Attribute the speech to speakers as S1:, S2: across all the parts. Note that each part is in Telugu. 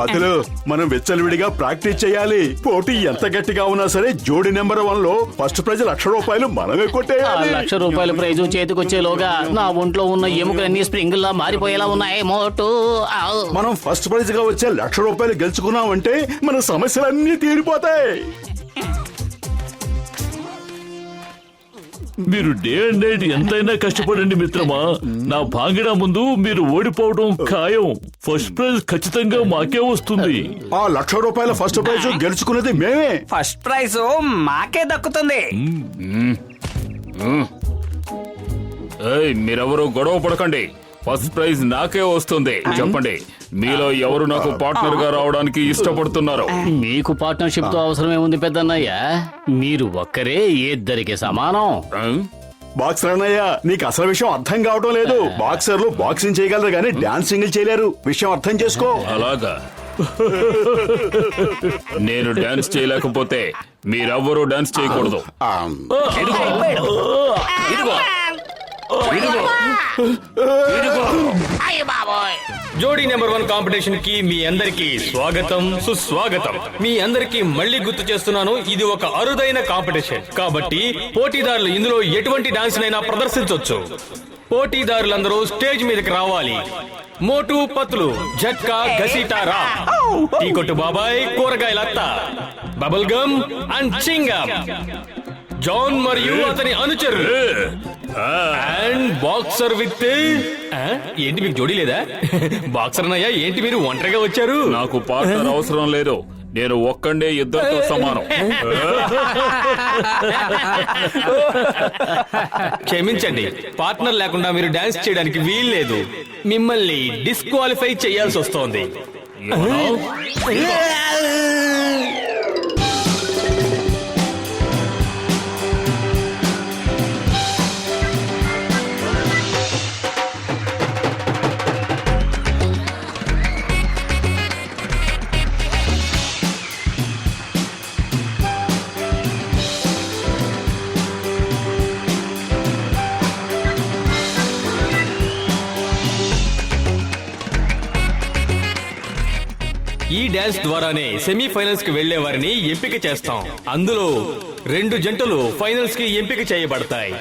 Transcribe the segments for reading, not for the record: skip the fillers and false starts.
S1: పతులు మనం విచ్చలవిడిగా ప్రాక్టీస్ చేయాలి. పోటీ ఎంత గట్టిగా ఉన్నా సరే జోడి నెంబర్ 1 లో ఫస్ట్ ప్రైజ్ ₹1,00,000 మనమే కొట్టేయాలి.
S2: ₹1,00,000 ప్రైజు చేతికొచ్చేలోగా నా ఒంట్లో ఉన్న ఎముకలన్నీ స్ప్రింగ్ లా మారిపోయేలా ఉన్నాయి. మోటు
S1: మనం ఫస్ట్ ప్రైజ్ గా వచ్చే ₹1,00,000 గెలుచుకున్నామంటే మన సమస్యలన్నీ తీరిపోతాయి.
S3: మీరు డే అండ్ నైట్ ఎంతైనా కష్టపడండి మిత్రమా. నా భాంగిడా ముందు మీరు ఓడిపోవడం ఖాయం. ఫస్ట్ ప్రైజ్ ఖచ్చితంగా మాకే వస్తుంది.
S1: ఆ ₹1,00,000 ఫస్ట్ ప్రైజ్ గెలుచుకున్నది మేమే.
S4: ఫస్ట్ ప్రైజ్ మాకే దక్కుతుంది.
S5: మీరెవరు గొడవ పడకండి. ఫస్ట్ ప్రైజ్ నాకే వస్తుంది. చెప్పండి, మీలో ఎవరు నాకు పార్ట్నర్ గా రావడానికి ఇష్టపడుతున్నారు?
S2: మీకు పార్ట్నర్షిప్ తో అవసరమే ఉంది పెద్దన్నయ్య. మీరు ఒక్కరే ఇద్దరికి సమానం.
S1: బాక్సర్ అన్నయ్య, నీకు అసలు విషయం అర్థం కావడం లేదు. బాక్సర్లు బాక్సింగ్ చేయగలరు కానీ డాన్సింగ్ చేయలేరు. విషయం అర్థం చేసుకో.
S5: అలాగా? నేను డాన్స్ చేయలేకపోతే మీరెవ్వరూ డాన్స్ చేయకూడదు. ఇదిగో, ఇదిగో, ఇదిగో, ఇదిగో.
S6: జోడీ నెంబర్ 1 కాంపిటీషన్ కి మీ అందరికి స్వాగతం, సుస్వాగతం. మీ అందరికి మళ్ళీ గుర్తు చేస్తున్నాను, ఇది ఒక అరుదైన కాంపిటీషన్ కాబట్టి పోటీదారులు ఇందులో ఎటువంటి డాన్స్ నైనా ప్రదర్శించవచ్చు. పోటీదారులందరూ స్టేజ్ మీదకి రావాలి. మోటు పత్లు, జట్కా, గసీటారా, టీ కొట్టు బాబాయ్, కూరగాయల అత్త, బబుల్ గమ్ అండ్ చింగమ్, జాన్ మరియు అతని అనుచరులు అండ్ బాక్సర్ విత్ ఏంటి మీకు జోడీ లేదా? బాక్సర్ అన్నయ్య, ఏంటి మీరు ఒంటరిగా వచ్చారు?
S5: నాకు పార్ట్నర్ అవసరం లేదు. నేను ఒక్కడే ఇద్దరితో సమానం.
S6: క్షమించండి, పార్ట్నర్ లేకుండా మీరు డాన్స్ చేయడానికి వీల్లేదు. మిమ్మల్ని డిస్క్వాలిఫై చేయాల్సి వస్తోంది. ఈ డాన్స్ ద్వారానే సెమీఫైనల్స్ కి వెళ్లే వారిని ఎంపిక చేస్తాం. అందులో 2 జంటలు ఫైనల్స్ కి ఎంపిక చేయబడతాయి.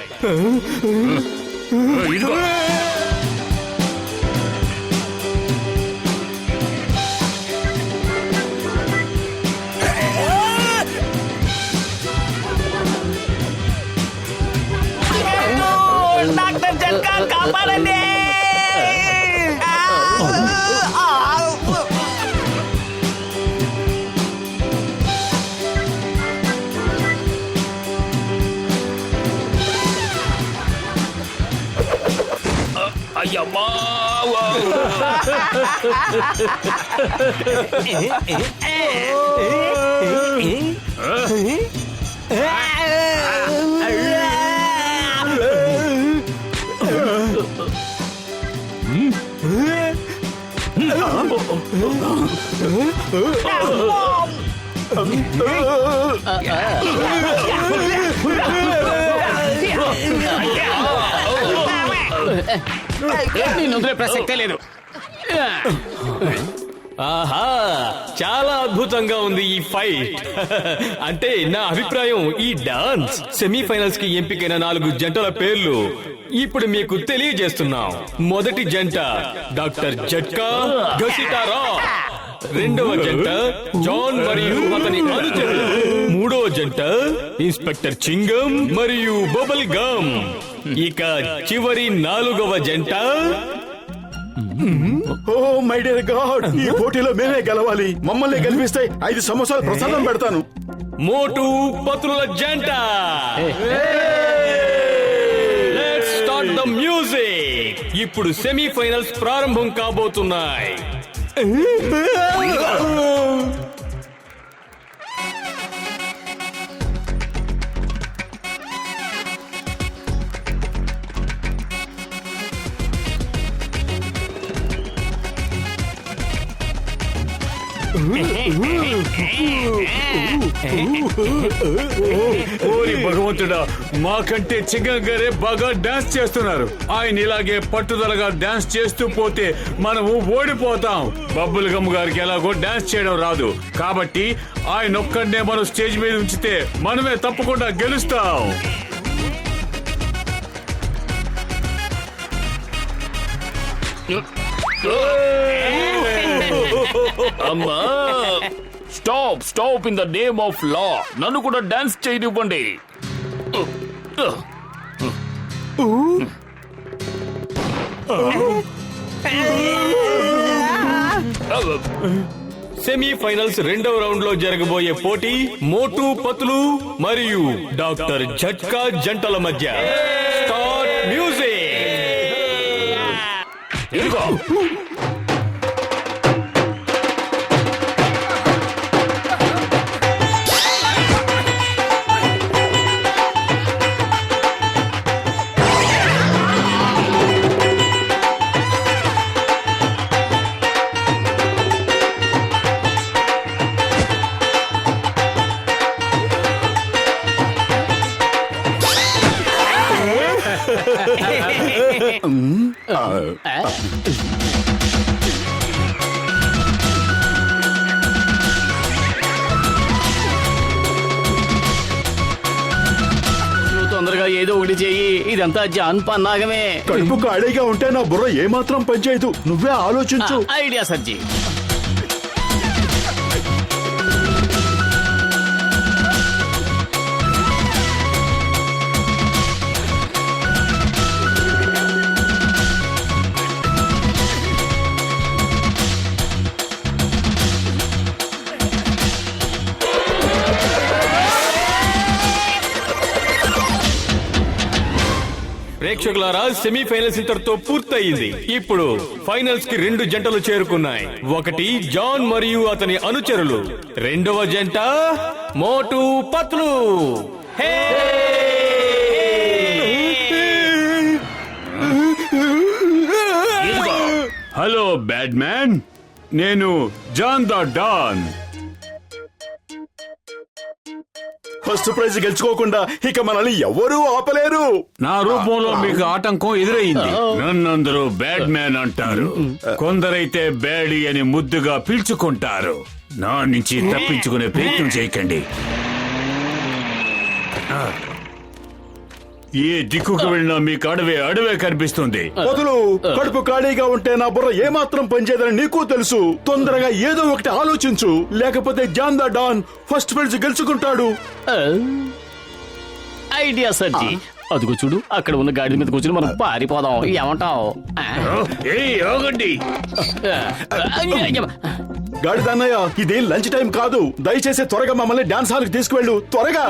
S4: డాక్టర్ జట్కా, కాపాడండి.
S5: అయ్యమ్మా!
S2: నేను వదిలే ప్రసక్తే లేదు.
S6: ఆహా, చాలా అద్భుతంగా ఉంది ఈ ఫైట్. అంటే నా అభిప్రాయం, ఈ డాన్స్ సెమీఫైనల్స్ కి ఎంపికైన 4 జంటల పేర్లు ఇప్పుడు మీకు తెలియజేస్తున్నాం. మొదటి జంట డాక్టర్ జట్కా, గసిటారా. రెండవ జంట జాన్ మరియు అతని అనుచరులు. మూడవ జంట ఇన్స్పెక్టర్ చింగం మరియు బబుల్ గమ్. ఇక చివరి 4వ జంట
S1: ఓ మై డియర్ గాడ్, ఈ పోటీలో మేమే గెలవాలి. మమ్మల్ని గెలిపిస్తే 5 సంవత్సరాలు ప్రసాదం పెడతాను.
S6: మోటు పత్రుల జంట. Let's start the music. ఇప్పుడు సెమీఫైనల్స్ ప్రారంభం కాబోతున్నాయి.
S7: ఓరి భగవంతుడా, మాకంటే చింగం గారే బాగా డాన్స్ చేస్తున్నారు. ఆయన ఇలాగే పట్టుదలగా డాన్స్ చేస్తూ పోతే మనము ఓడిపోతాం. బబ్బుల్ గమ్ గారికి ఎలాగో డాన్స్ చేయడం రాదు, కాబట్టి ఆయన ఒక్కడే మనం స్టేజ్ మీద ఉంచితే మనమే తప్పకుండా గెలుస్తాం.
S5: అమ్మా, stop in the name of law. నన్ను కూడా డాన్స్ చేయనివ్వండి.
S6: సెమీఫైనల్స్ రెండవ రౌండ్ లో జరగబోయే పోటీ మోటు పతులు మరియు డాక్టర్ జట్కా జంటల మధ్య. Start music.
S5: ఇదిగో.
S2: నువ్వు తొందరగా ఏదో ఒకటి చెయ్యి. ఇదంతా జాన్ పన్నాగమే.
S1: కడుపు ఖాళీగా ఉంటే నా బుర్ర ఏమాత్రం పనిచేయదు. నువ్వే ఆలోచించు.
S2: ఐడియా సర్జీ.
S6: ప్రేక్షకులారా, సెమీఫైనల్స్ ఇంతటితో పూర్తయింది. ఇప్పుడు ఫైనల్స్ కి 2 జంటలు చేరుకున్నాయి. ఒకటి జాన్ మరియు అతని అనుచరులు, రెండవ జంట Motu Patlu. Hey!
S7: Hello bad man, నేను John the don.
S1: First prize గెలుచుకోకుండా ఇక మనల్ని ఎవరూ ఆపలేరు.
S7: నా రూపంలో మీకు ఆటంకం ఎదురయ్యింది. నన్నందరూ బ్యాడ్ మ్యాన్ అంటారు, కొందరైతే బ్యాడీ అని ముద్దుగా పిలుచుకుంటారు. నా నుంచి తప్పించుకునే ప్రయత్నం చేయకండి. ఏ దిక్కుకు వెళ్ళినా మీకు అడవే కనిపిస్తుంది.
S1: వదులు. కడుపు ఖాళీగా ఉంటే నా బుర్ర ఏమాత్రం పనిచేయదని నీకు తెలుసు. తొందరగా ఏదో ఒకటి ఆలోచించు, లేకపోతే John the don first prize గెలుచుకుంటాడు.
S2: ఐడియా సర్జీ. అదిగో చూడు, అక్కడ ఉన్న గాడి మీద కూర్చుని మనం పారిపోదాం. ఏమంటావు?
S1: గాడిదన్నయ్య, ఇది లంచ్ టైం కాదు. దయచేసి త్వరగా మమ్మల్ని డాన్స్ హాల్ కి తీసుకువెళ్ళు. త్వరగా.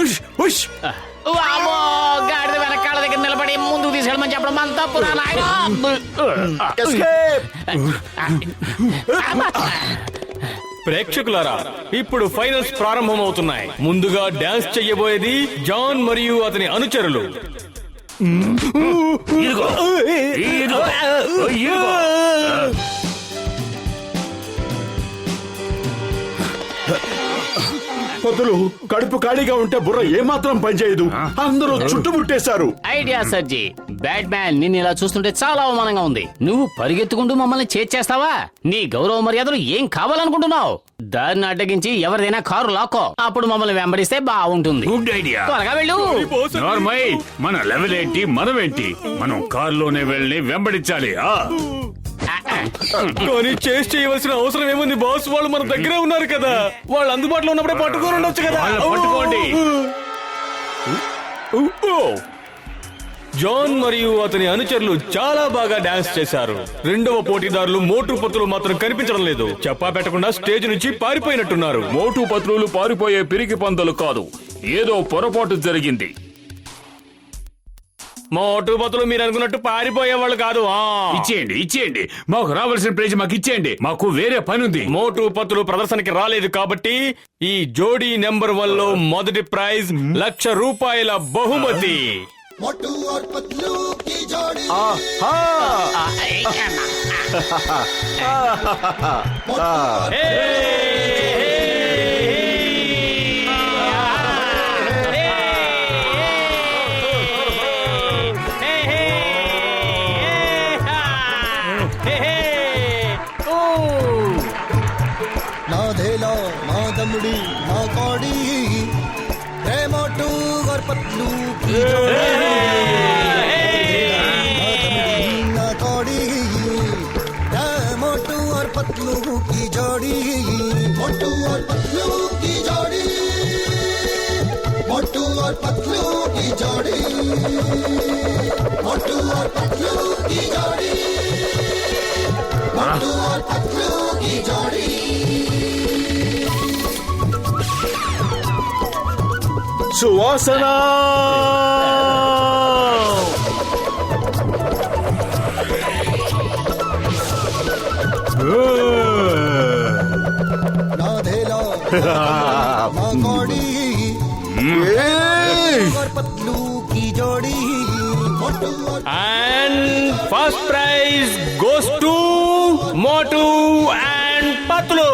S1: ఉష్, ఉష్.
S2: గాడిద వెనకాల దగ్గర నిలబడి ముందుకు తీసుకెళ్ళమని చెప్పడం మన తప్పురా నాయనా.
S1: Escape.
S6: ప్రేక్షకులారా, ఇప్పుడు ఫైనల్స్ ప్రారంభమవుతున్నాయి. ముందుగా డాన్స్ చెయ్యబోయేది జాన్ మరియు అతని అనుచరులు.
S1: వదులు. కడుపు ఖాళీగా ఉంటే బుర్ర ఏమాత్రం పనిచేయదు. అందరూ చుట్టుముట్టేశారు.
S2: ఐడియా సర్జీ. బ్యాడ్ మ్యాన్, నిన్ను ఇలా చూస్తుంటే చాలా అవమానంగా ఉంది. నువ్వు పరిగెత్తుకుంటూ మమ్మల్ని చేస్తావా? నీ గౌరవ మర్యాదలు ఏం కావాలనుకుంటున్నావు? దారిని అడ్డగించి ఎవరిదైనా కారు లాక్కో, అప్పుడు మమ్మల్ని వెంబడిస్తే బాగుంటుంది.
S7: Good idea.
S2: త్వరగా వెళ్ళు.
S7: నార్మల్, మన లెవెల్ ఏంటి, మనమేంటి? మనం కారులోనే వెళ్ళి వెంబడించాలి.
S6: కానీ చేసి చేయవలసిన అవసరం ఏముంది బాస్? వాళ్ళు మన దగ్గరే ఉన్నారు కదా. వాళ్ళు అందుబాటులో ఉన్నప్పుడే పట్టుకొని ఉండొచ్చు కదా.
S7: పట్టుకోండి.
S6: జాన్ మరియు అతని అనుచరులు చాలా బాగా డాన్స్ చేశారు. రెండవ పోటీదారులు మోటు పత్రులు మాత్రం కనిపించడం లేదు. చెప్పా పెట్టకుండా స్టేజ్ నుంచి పారిపోయినట్టున్నారు.
S5: మోటు పత్రులు పారిపోయే పిరికి పందలు కాదు, ఏదో పొరపాటు జరిగింది.
S6: మోటు పత్రులు మీరు అనుకున్నట్టు పారిపోయే వాళ్ళు కాదు.
S7: ఇచ్చేయండి. మాకు రావాల్సిన ప్రైజ్ మాకు ఇచ్చేయండి. మాకు వేరే పని ఉంది.
S6: మోటు పత్రులు ప్రదర్శనకి రాలేదు కాబట్టి ఈ జోడీ నెంబర్ 1 లో మొదటి ప్రైజ్ ₹1,00,000 బహుమతి.
S8: मोटू और पतलू की जोड़ी
S2: ఆహా.
S8: నా ధేలా నా దమ్ముడి నా కాడి రే మోటు और पतलू की जोड़ी ना कौड़ी मोटू और पतलू की जोड़ी मोटू और पतलू की जोड़ी मोटू और पतलू की जोड़ी मोटू और पतलू की जोड़ी मोटू और पतलू की जोड़ी
S1: సువాసన
S8: ना धेला ना कौड़ी और पतलू की जोड़ी मोटू और
S6: and first prize goes to Motu and Patlu